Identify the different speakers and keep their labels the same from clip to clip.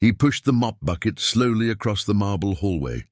Speaker 1: He pushed the mop bucket slowly across the marble hallway,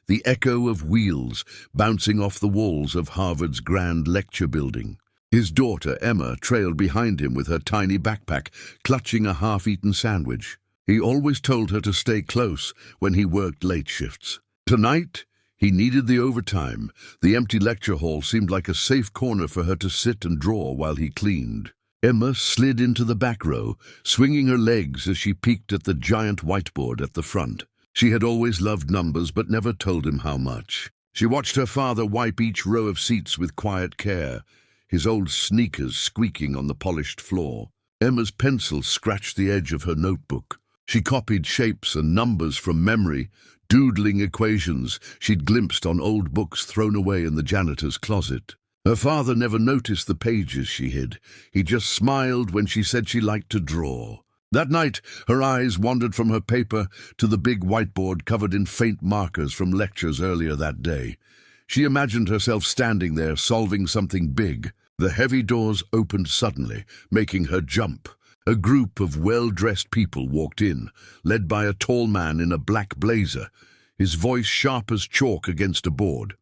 Speaker 1: the echo of wheels bouncing off the walls of Harvard's grand lecture building. His daughter, Emma, trailed behind him with her tiny backpack, clutching a half-eaten sandwich. He always told her to stay close when he worked late shifts. Tonight, he needed the overtime. The empty lecture hall seemed like a safe corner for her to sit and draw while he cleaned. Emma slid into the back row, swinging her legs as she peeked at the giant whiteboard at the front. She had always loved numbers but never told him how much. She watched her father wipe each row of seats with quiet care, his old sneakers squeaking on the polished floor. Emma's pencil scratched the edge of her notebook. She copied shapes and numbers from memory, doodling equations she'd glimpsed on old books thrown away in the janitor's closet. Her father never noticed the pages she hid. He just smiled when she said she liked to draw. That night, her eyes wandered from her paper to the big whiteboard covered in faint markers from lectures earlier that day. She imagined herself standing there solving something big. The heavy doors opened suddenly, making her jump. A group of well-dressed people walked in, led by a tall man in a black blazer, his voice sharp as chalk against a board.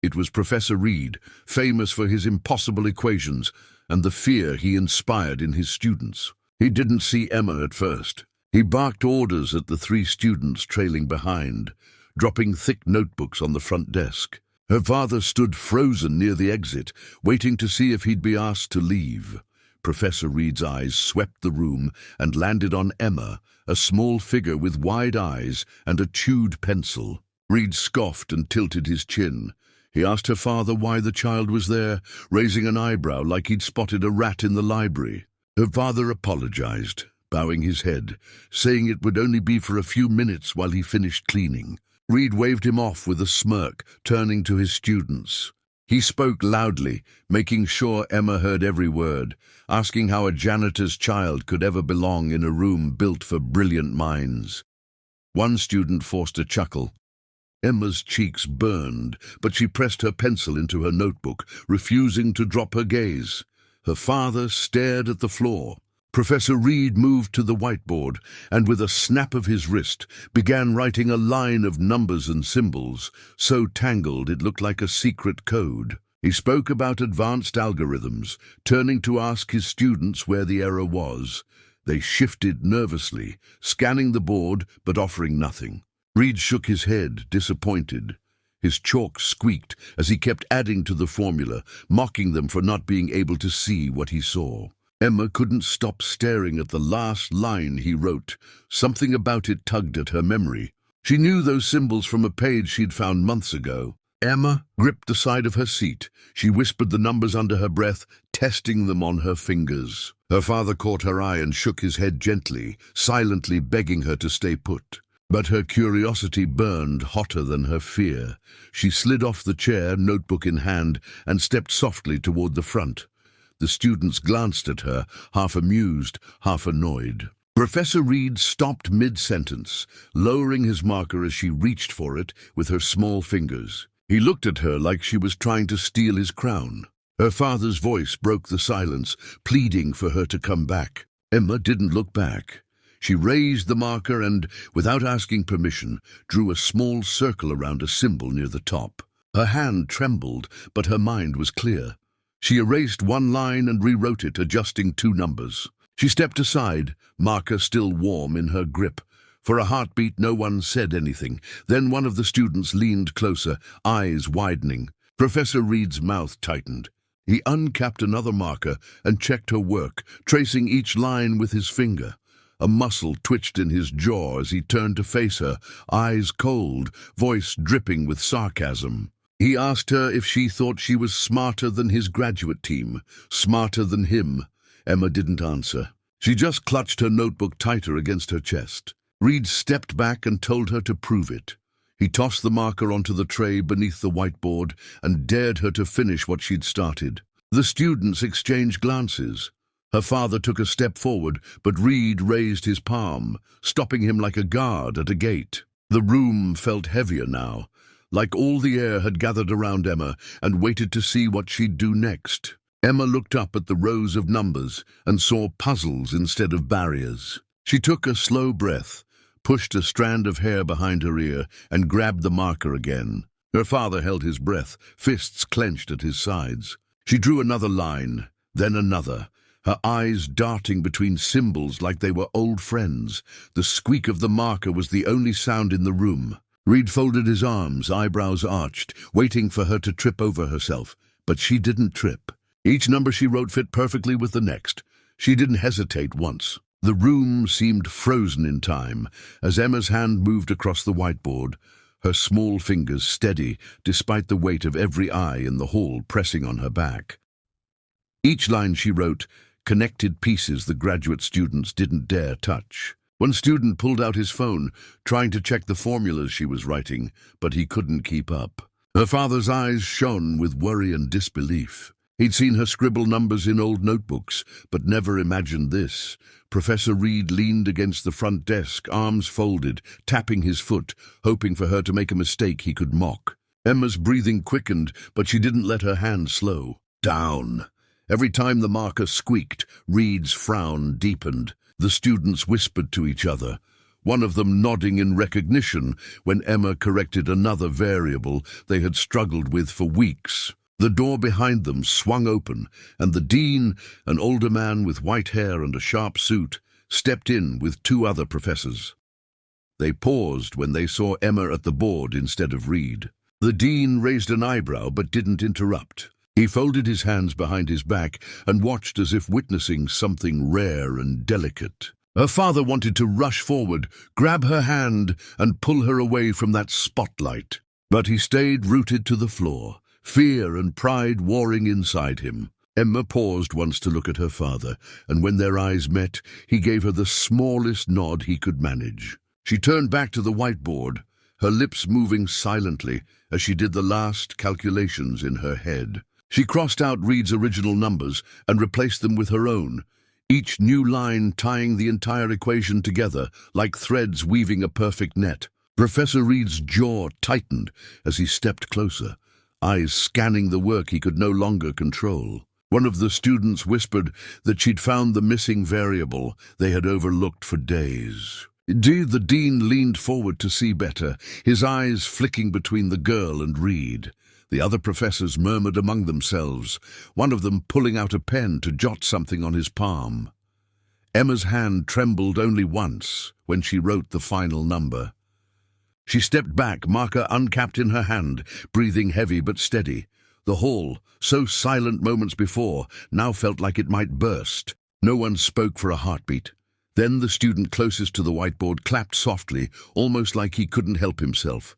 Speaker 1: It was Professor Reed, famous for his impossible equations and the fear he inspired in his students. He didn't see Emma at first. He barked orders at the 3 students trailing behind, dropping thick notebooks on the front desk. Her father stood frozen near the exit, waiting to see if he'd be asked to leave. Professor Reed's eyes swept the room and landed on Emma, a small figure with wide eyes and a chewed pencil. Reed scoffed and tilted his chin. He asked her father why the child was there, raising an eyebrow like he'd spotted a rat in the library. Her father apologized, bowing his head, saying it would only be for a few minutes while he finished cleaning. Reed waved him off with a smirk, turning to his students. He spoke loudly, making sure Emma heard every word, asking how a janitor's child could ever belong in a room built for brilliant minds. One student forced a chuckle. Emma's cheeks burned, but she pressed her pencil into her notebook, refusing to drop her gaze. Her father stared at the floor. Professor Reed moved to the whiteboard and, with a snap of his wrist, began writing a line of numbers and symbols, so tangled it looked like a secret code. He spoke about advanced algorithms, turning to ask his students where the error was. They shifted nervously, scanning the board but offering nothing. Reed shook his head, disappointed. His chalk squeaked as he kept adding to the formula, mocking them for not being able to see what he saw. Emma couldn't stop staring at the last line he wrote. Something about it tugged at her memory. She knew those symbols from a page she'd found months ago. Emma gripped the side of her seat. She whispered the numbers under her breath, testing them on her fingers. Her father caught her eye and shook his head gently, silently begging her to stay put. But her curiosity burned hotter than her fear. She slid off the chair, notebook in hand, and stepped softly toward the front. The students glanced at her, half amused, half annoyed. Professor Reed stopped mid-sentence, lowering his marker as she reached for it with her small fingers. He looked at her like she was trying to steal his crown. Her father's voice broke the silence, pleading for her to come back. Emma didn't look back. She raised the marker and, without asking permission, drew a small circle around a symbol near the top. Her hand trembled, but her mind was clear. She erased one line and rewrote it, adjusting 2 numbers. She stepped aside, marker still warm in her grip. For a heartbeat, no one said anything. Then one of the students leaned closer, eyes widening. Professor Reed's mouth tightened. He uncapped another marker and checked her work, tracing each line with his finger. A muscle twitched in his jaw as he turned to face her, eyes cold, voice dripping with sarcasm. He asked her if she thought she was smarter than his graduate team, smarter than him. Emma didn't answer. She just clutched her notebook tighter against her chest. Reed stepped back and told her to prove it. He tossed the marker onto the tray beneath the whiteboard and dared her to finish what she'd started. The students exchanged glances. Her father took a step forward, but Reed raised his palm, stopping him like a guard at a gate. The room felt heavier now, like all the air had gathered around Emma and waited to see what she'd do next. Emma looked up at the rows of numbers and saw puzzles instead of barriers. She took a slow breath, pushed a strand of hair behind her ear, and grabbed the marker again. Her father held his breath, fists clenched at his sides. She drew another line, then another, her eyes darting between symbols like they were old friends. The squeak of the marker was the only sound in the room. Reed folded his arms, eyebrows arched, waiting for her to trip over herself. But she didn't trip. Each number she wrote fit perfectly with the next. She didn't hesitate once. The room seemed frozen in time as Emma's hand moved across the whiteboard, her small fingers steady despite the weight of every eye in the hall pressing on her back. Each line she wrote connected pieces the graduate students didn't dare touch. One student pulled out his phone, trying to check the formulas she was writing, but he couldn't keep up. Her father's eyes shone with worry and disbelief. He'd seen her scribble numbers in old notebooks, but never imagined this. Professor Reed leaned against the front desk, arms folded, tapping his foot, hoping for her to make a mistake he could mock. Emma's breathing quickened, but she didn't let her hand slow. Down. Every time the marker squeaked, Reed's frown deepened. The students whispered to each other, one of them nodding in recognition when Emma corrected another variable they had struggled with for weeks. The door behind them swung open, and the dean, an older man with white hair and a sharp suit, stepped in with two other professors. They paused when they saw Emma at the board instead of Reed. The dean raised an eyebrow but didn't interrupt. He folded his hands behind his back and watched as if witnessing something rare and delicate. Her father wanted to rush forward, grab her hand, and pull her away from that spotlight. But he stayed rooted to the floor, fear and pride warring inside him. Emma paused once to look at her father, and when their eyes met, he gave her the smallest nod he could manage. She turned back to the whiteboard, her lips moving silently as she did the last calculations in her head. She crossed out Reed's original numbers and replaced them with her own, each new line tying the entire equation together like threads weaving a perfect net. Professor Reed's jaw tightened as he stepped closer, eyes scanning the work he could no longer control. One of the students whispered that she'd found the missing variable they had overlooked for days. Indeed, the dean leaned forward to see better, his eyes flicking between the girl and Reed. The other professors murmured among themselves, one of them pulling out a pen to jot something on his palm. Emma's hand trembled only once when she wrote the final number. She stepped back, marker uncapped in her hand, breathing heavy but steady. The hall, so silent moments before, now felt like it might burst. No one spoke for a heartbeat. Then the student closest to the whiteboard clapped softly, almost like he couldn't help himself.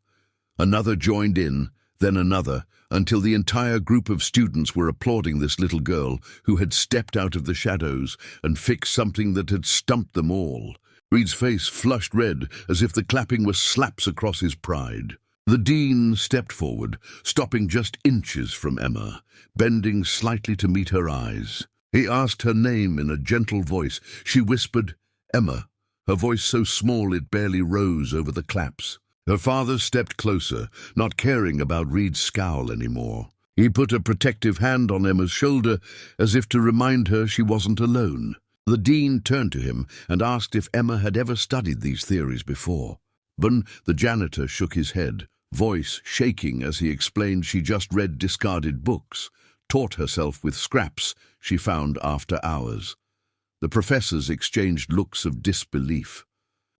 Speaker 1: Another joined in, then another, until the entire group of students were applauding this little girl who had stepped out of the shadows and fixed something that had stumped them all. Reed's face flushed red as if the clapping were slaps across his pride. The dean stepped forward, stopping just inches from Emma, bending slightly to meet her eyes. He asked her name in a gentle voice. She whispered, "Emma," her voice so small it barely rose over the claps. Her father stepped closer, not caring about Reed's scowl anymore. He put a protective hand on Emma's shoulder, as if to remind her she wasn't alone. The dean turned to him and asked if Emma had ever studied these theories before. The janitor shook his head, voice shaking as he explained she just read discarded books, taught herself with scraps she found after hours. The professors exchanged looks of disbelief.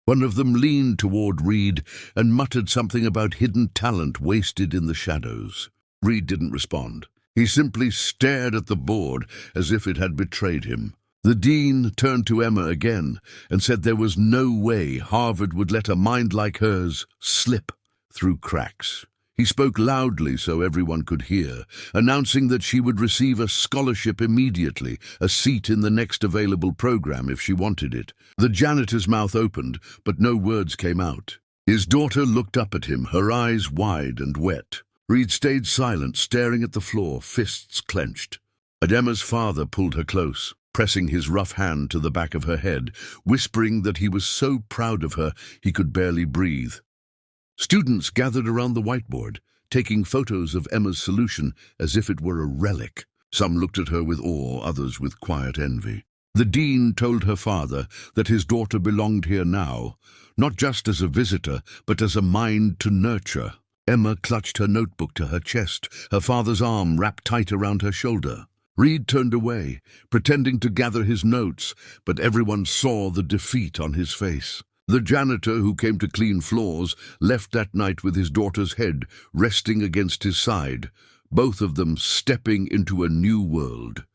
Speaker 1: One of them leaned toward Reed and muttered something about hidden talent wasted in the shadows. Reed didn't respond. He simply stared at the board as if it had betrayed him. The dean turned to Emma again and said there was no way Harvard would let a mind like hers slip through cracks. He spoke loudly so everyone could hear, announcing that she would receive a scholarship immediately, a seat in the next available program if she wanted it. The janitor's mouth opened, but no words came out. His daughter looked up at him, her eyes wide and wet. Reed stayed silent, staring at the floor, fists clenched. And Emma's father pulled her close, pressing his rough hand to the back of her head, whispering that he was so proud of her he could barely breathe. Students gathered around the whiteboard, taking photos of Emma's solution as if it were a relic. Some looked at her with awe, others with quiet envy. The dean told her father that his daughter belonged here now, not just as a visitor, but as a mind to nurture. Emma clutched her notebook to her chest, her father's arm wrapped tight around her shoulder. Reed turned away, pretending to gather his notes, but everyone saw the defeat on his face. The janitor who came to clean floors left that night with his daughter's head resting against his side, both of them stepping into a new world.